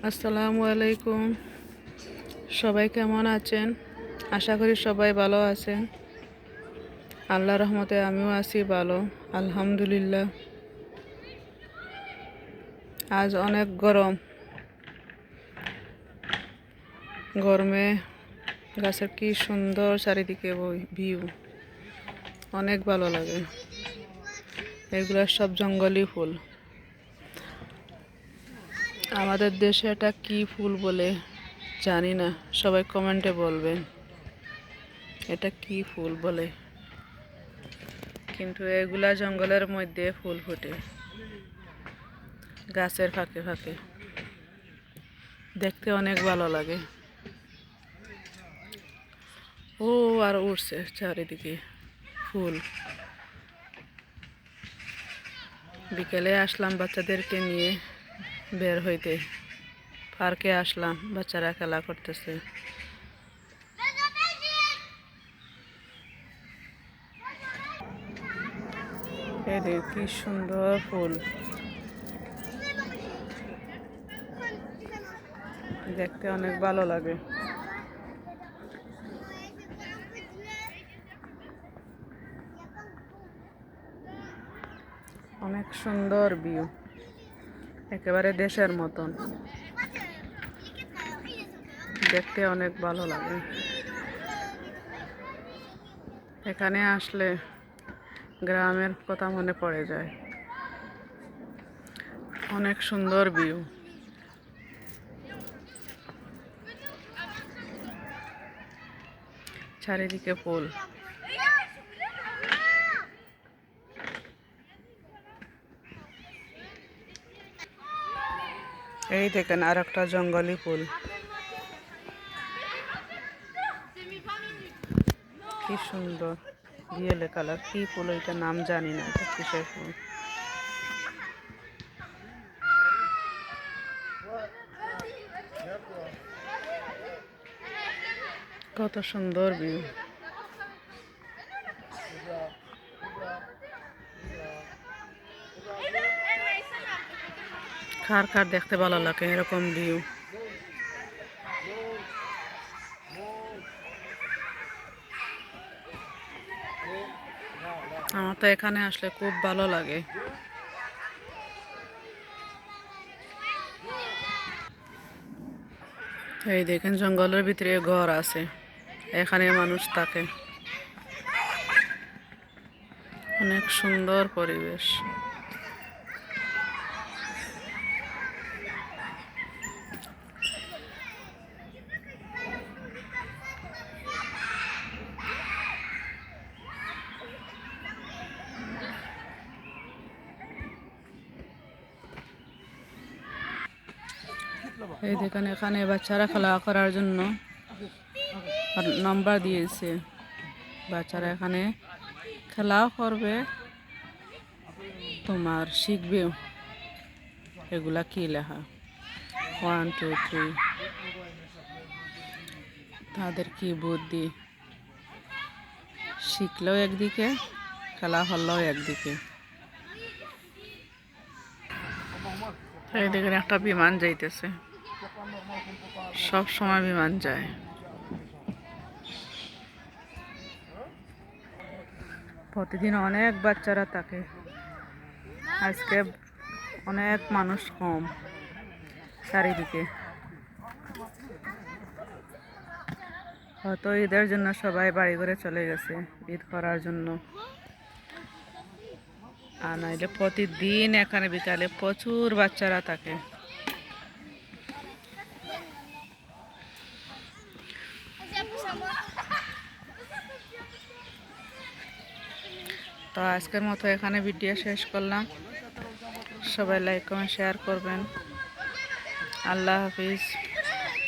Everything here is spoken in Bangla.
আসসালামু আলাইকুম। সবাই কেমন আছেন? আশা করি সবাই ভালো আছেন। আল্লাহর রহমতে আমিও আছি ভালো, আলহামদুলিল্লাহ। আজ অনেক গরম। গরমে গাছের কি সুন্দর চারিদিকে ভিউ, অনেক ভালো লাগে। এগুলো সব জঙ্গলি ফুল। আমাদের দেশে এটা কি ফুল বলে জানি না, সবাই কমেন্টে বলবেন এটা কি ফুল বলে। কিন্তু এগুলা জঙ্গলের মধ্যে ফুল ফোটে, গাছের ফাঁকে ফাঁকে, দেখতে অনেক ভালো লাগে। ও আর উঠছে চারিদিকে ফুল। বিকেলে আসলাম বাচ্চাদেরকে নিয়ে বের হইতে, পার্কে আসলাম, বাচ্চারা খেলা করতেছে। এই কি সুন্দর ফুল, দেখতে অনেক ভালো লাগে। অনেক সুন্দর ভিউ, একেবারে দেশের মতন, দেখতে অনেক ভালো লাগে। এখানে আসলে গ্রামের কথা মনে পড়ে যায়। অনেক সুন্দর ভিউ। চারিদিকে ফুল। এই দেখেন আর একটা জঙ্গলি ফুল, কি সুন্দর ইয়েলো কালার। কি ফুল এটা নাম জানি না, এটা কিসের ফুল। কত সুন্দর ভিউ। কার কার দেখতে ভালো লাগে এরকম ভিউ। আমার তো এখানে আসলে খুব ভালো লাগে। এই দেখেন জঙ্গলের ভিতরে ঘর আছে, এখানে মানুষ থাকে। অনেক সুন্দর পরিবেশ। এই দেখেন এখানে বাচ্চারা খেলা করার জন্য নাম্বার দিয়েছে। বাচ্চারা এখানে খেলাও করবে, তোমার শিখবেও এগুলা কি লেখা 1 2 3। তাদের কি বুদ্ধি, শিখলেও একদিকে, খেলা হলেও একদিকে। এই দেখেন একটা বিমান যাইতেছে, সব সময় বিমান যায়। প্রতিদিন অনেক বাচ্চারা থাকে, আজকে অনেক মানুষ কম চারিদিকে। হয়তো ঈদের জন্য সবাই বাড়ি ঘরে চলে গেছে, ঈদ করার জন্য। আর নাইলে প্রতিদিন এখানে বিকালে প্রচুর বাচ্চারা থাকে। তো আজকের মতো এখানে ভিডিও শেষ করলাম। সবাই লাইক কমেন্ট শেয়ার করবেন। আল্লাহ হাফিজ।